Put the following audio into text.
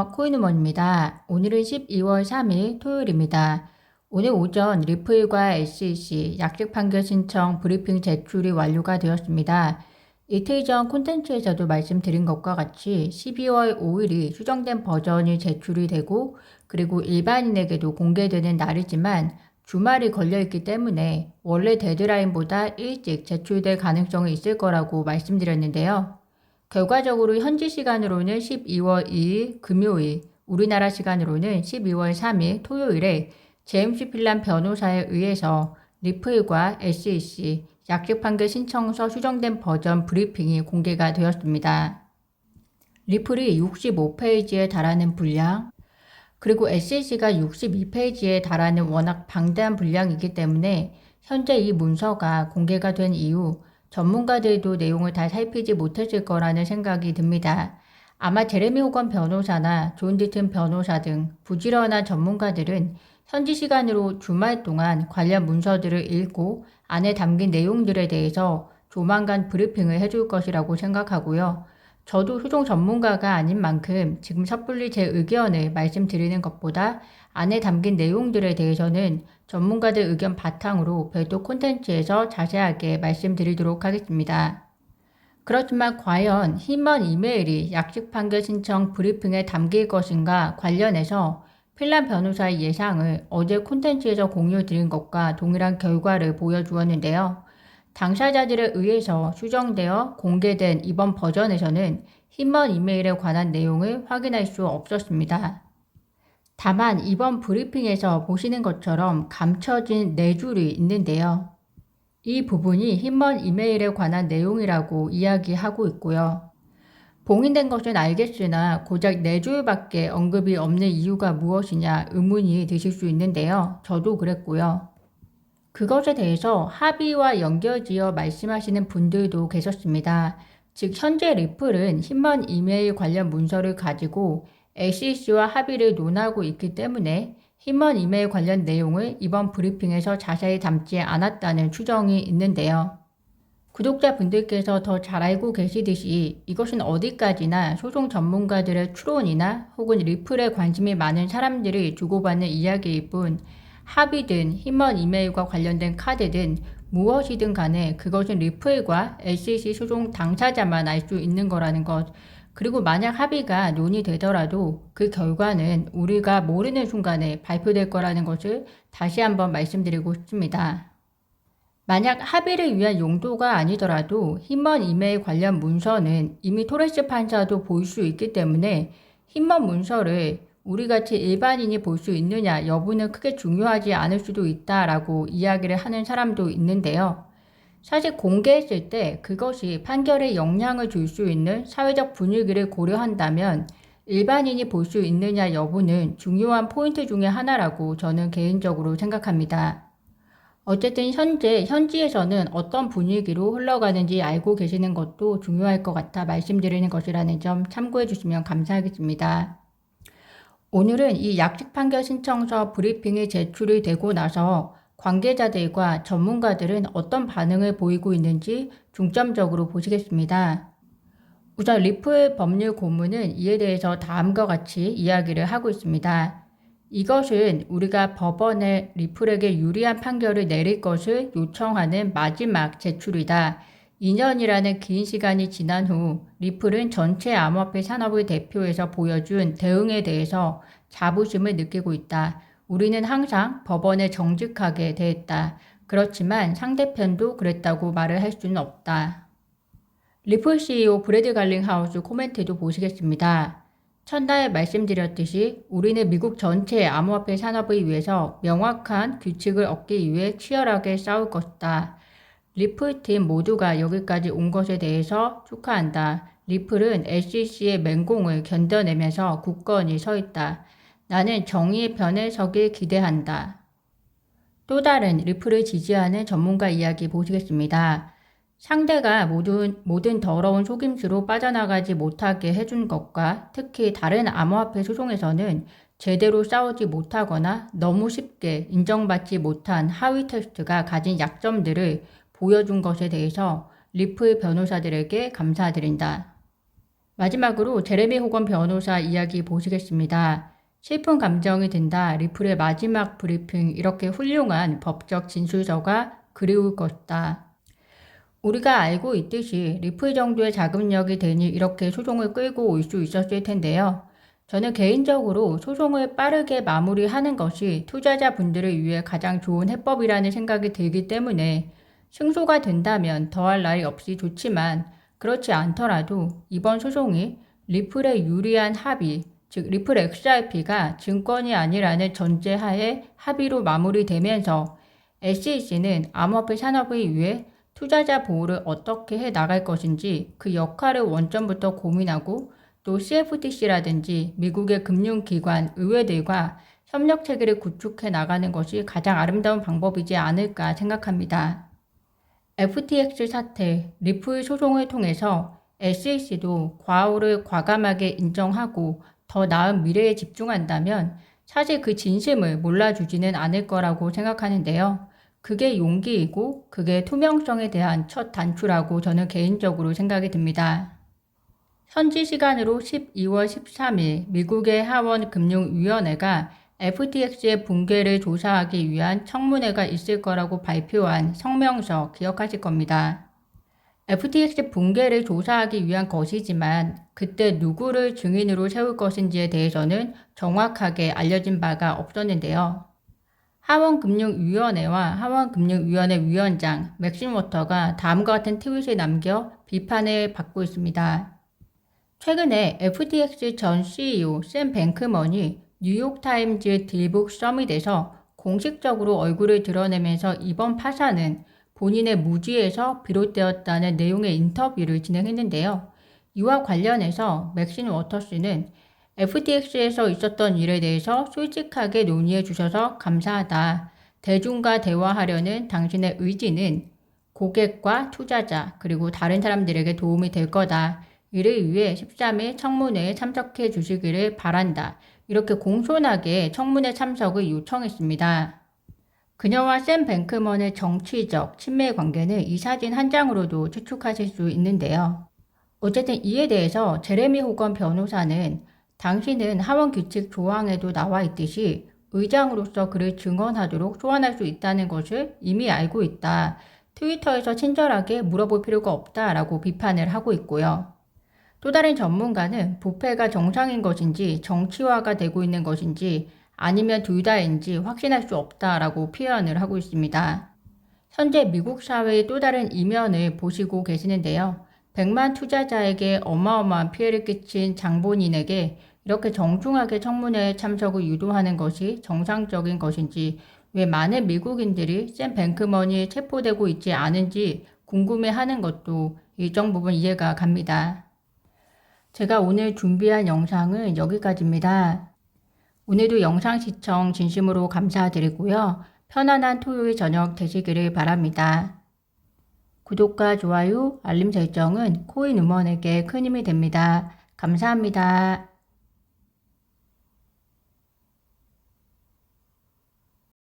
코인우먼입니다. 오늘은 12월 3일 토요일입니다. 오늘 오전 리플과 SEC 약식 판결 신청 브리핑 제출이 완료가 되었습니다. 이틀 전 콘텐츠에서도 말씀드린 것과 같이 12월 5일이 수정된 버전이 제출이 되고 그리고 일반인에게도 공개되는 날이지만 주말이 걸려있기 때문에 원래 데드라인보다 일찍 제출될 가능성이 있을 거라고 말씀드렸는데요. 결과적으로 현지 시간으로는 12월 2일 금요일, 우리나라 시간으로는 12월 3일 토요일에 제임스 필란 변호사에 의해서 리플과 SEC 약식 판결 신청서 수정된 버전 브리핑이 공개가 되었습니다. 리플이 65페이지에 달하는 분량, 그리고 SEC가 62페이지에 달하는 워낙 방대한 분량이기 때문에 현재 이 문서가 공개가 된 이후 전문가들도 내용을 다 살피지 못했을 거라는 생각이 듭니다. 아마 제레미 호건 변호사나 존 디튼 변호사 등 부지런한 전문가들은 현지 시간으로 주말 동안 관련 문서들을 읽고 안에 담긴 내용들에 대해서 조만간 브리핑을 해줄 것이라고 생각하고요. 저도 소송 전문가가 아닌 만큼 지금 섣불리 제 의견을 말씀드리는 것보다 안에 담긴 내용들에 대해서는 전문가들 의견 바탕으로 별도 콘텐츠에서 자세하게 말씀드리도록 하겠습니다. 그렇지만 과연 힘먼 이메일이 약식 판결 신청 브리핑에 담길 것인가 관련해서 필란 변호사의 예상을 어제 콘텐츠에서 공유드린 것과 동일한 결과를 보여주었는데요. 당사자들에 의해서 수정되어 공개된 이번 버전에서는 힘먼 이메일에 관한 내용을 확인할 수 없었습니다. 다만 이번 브리핑에서 보시는 것처럼 감춰진 4줄이 있는데요. 이 부분이 힘먼 이메일에 관한 내용이라고 이야기하고 있고요. 봉인된 것은 알겠으나 고작 4줄밖에 언급이 없는 이유가 무엇이냐 의문이 드실 수 있는데요. 저도 그랬고요. 그것에 대해서 합의와 연결지어 말씀하시는 분들도 계셨습니다. 즉 현재 리플은 힘먼 이메일 관련 문서를 가지고 SEC와 합의를 논하고 있기 때문에 힘먼 이메일 관련 내용을 이번 브리핑에서 자세히 담지 않았다는 추정이 있는데요. 구독자분들께서 더 잘 알고 계시듯이 이것은 어디까지나 소송 전문가들의 추론이나 혹은 리플에 관심이 많은 사람들이 주고받는 이야기일 뿐 합의든 힘먼 이메일과 관련된 카드든 무엇이든 간에 그것은 리플과 SEC 소송 당사자만 알 수 있는 거라는 것. 그리고 만약 합의가 논의되더라도 그 결과는 우리가 모르는 순간에 발표될 거라는 것을 다시 한번 말씀드리고 싶습니다. 만약 합의를 위한 용도가 아니더라도 힘먼 이메일 관련 문서는 이미 토레스 판사도 볼 수 있기 때문에 힘먼 문서를 우리같이 일반인이 볼 수 있느냐 여부는 크게 중요하지 않을 수도 있다라고 이야기를 하는 사람도 있는데요. 사실 공개했을 때 그것이 판결에 영향을 줄 수 있는 사회적 분위기를 고려한다면 일반인이 볼 수 있느냐 여부는 중요한 포인트 중에 하나라고 저는 개인적으로 생각합니다. 어쨌든 현재 현지에서는 어떤 분위기로 흘러가는지 알고 계시는 것도 중요할 것 같아 말씀드리는 것이라는 점 참고해 주시면 감사하겠습니다. 오늘은 이 약식 판결 신청서 브리핑이 제출이 되고 나서 관계자들과 전문가들은 어떤 반응을 보이고 있는지 중점적으로 보시겠습니다. 우선 리플 법률 고문은 이에 대해서 다음과 같이 이야기를 하고 있습니다. 이것은 우리가 법원에 리플에게 유리한 판결을 내릴 것을 요청하는 마지막 제출이다. 2년이라는 긴 시간이 지난 후 리플은 전체 암호화폐 산업을 대표해서 보여준 대응에 대해서 자부심을 느끼고 있다. 우리는 항상 법원에 정직하게 대했다. 그렇지만 상대편도 그랬다고 말을 할 수는 없다. 리플 CEO 브래드 갈링하우스 코멘트도 보시겠습니다. 첫날 말씀드렸듯이 우리는 미국 전체의 암호화폐 산업을 위해서 명확한 규칙을 얻기 위해 치열하게 싸울 것이다. 리플 팀 모두가 여기까지 온 것에 대해서 축하한다. 리플은 SEC의 맹공을 견뎌내면서 굳건히 서 있다. 나는 정의의 편에 서길 기대한다. 또 다른 리플을 지지하는 전문가 이야기 보시겠습니다. 상대가 모든 더러운 속임수로 빠져나가지 못하게 해준 것과 특히 다른 암호화폐 소송에서는 제대로 싸우지 못하거나 너무 쉽게 인정받지 못한 하위 테스트가 가진 약점들을 보여준 것에 대해서 리플 변호사들에게 감사드린다. 마지막으로 제레미 호건 변호사 이야기 보시겠습니다. 슬픈 감정이 든다. 리플의 마지막 브리핑. 이렇게 훌륭한 법적 진술서가 그리울 것이다. 우리가 알고 있듯이 리플 정도의 자금력이 되니 이렇게 소송을 끌고 올 수 있었을 텐데요. 저는 개인적으로 소송을 빠르게 마무리하는 것이 투자자분들을 위해 가장 좋은 해법이라는 생각이 들기 때문에 승소가 된다면 더할 나위 없이 좋지만 그렇지 않더라도 이번 소송이 리플에 유리한 합의, 즉 리플 XRP가 증권이 아니라는 전제하에 합의로 마무리되면서 SEC는 암호화폐 산업을 위해 투자자 보호를 어떻게 해 나갈 것인지 그 역할을 원점부터 고민하고 또 CFTC라든지 미국의 금융기관, 의회들과 협력 체계를 구축해 나가는 것이 가장 아름다운 방법이지 않을까 생각합니다. FTX 사태, 리플 소송을 통해서 SEC도 과오를 과감하게 인정하고 더 나은 미래에 집중한다면 사실 그 진심을 몰라주지는 않을 거라고 생각하는데요. 그게 용기이고 그게 투명성에 대한 첫 단추라고 저는 개인적으로 생각이 듭니다. 현지 시간으로 12월 13일 미국의 하원금융위원회가 FTX의 붕괴를 조사하기 위한 청문회가 있을 거라고 발표한 성명서 기억하실 겁니다. FTX 붕괴를 조사하기 위한 것이지만 그때 누구를 증인으로 세울 것인지에 대해서는 정확하게 알려진 바가 없었는데요. 하원금융위원회와 하원금융위원회 위원장 맥심 워터가 다음과 같은 트윗을 남겨 비판을 받고 있습니다. 최근에 FTX 전 CEO 샘 뱅크먼이 뉴욕타임즈 딜북 서밋에서 공식적으로 얼굴을 드러내면서 이번 파산은 본인의 무지에서 비롯되었다는 내용의 인터뷰를 진행했는데요. 이와 관련해서 맥신 워터스는 FTX에서 있었던 일에 대해서 솔직하게 논의해 주셔서 감사하다. 대중과 대화하려는 당신의 의지는 고객과 투자자 그리고 다른 사람들에게 도움이 될 거다. 이를 위해 13일 청문회에 참석해 주시기를 바란다. 이렇게 공손하게 청문회 참석을 요청했습니다. 그녀와 샘 뱅크먼의 정치적 친밀 관계는 이 사진 한 장으로도 추측하실 수 있는데요. 어쨌든 이에 대해서 제레미 호건 변호사는 당신은 하원 규칙 조항에도 나와 있듯이 의장으로서 그를 증언하도록 소환할 수 있다는 것을 이미 알고 있다. 트위터에서 친절하게 물어볼 필요가 없다라고 비판을 하고 있고요. 또 다른 전문가는 부패가 정상인 것인지 정치화가 되고 있는 것인지 아니면 둘 다인지 확신할 수 없다라고 표현을 하고 있습니다. 현재 미국 사회의 또 다른 이면을 보시고 계시는데요. 100만 투자자에게 어마어마한 피해를 끼친 장본인에게 이렇게 정중하게 청문회에 참석을 유도하는 것이 정상적인 것인지 왜 많은 미국인들이 샘 뱅크먼이 체포되고 있지 않은지 궁금해하는 것도 일정 부분 이해가 갑니다. 제가 오늘 준비한 영상은 여기까지입니다. 오늘도 영상 시청 진심으로 감사드리고요. 편안한 토요일 저녁 되시기를 바랍니다. 구독과 좋아요, 알림 설정은 코인 음원에게 큰 힘이 됩니다. 감사합니다.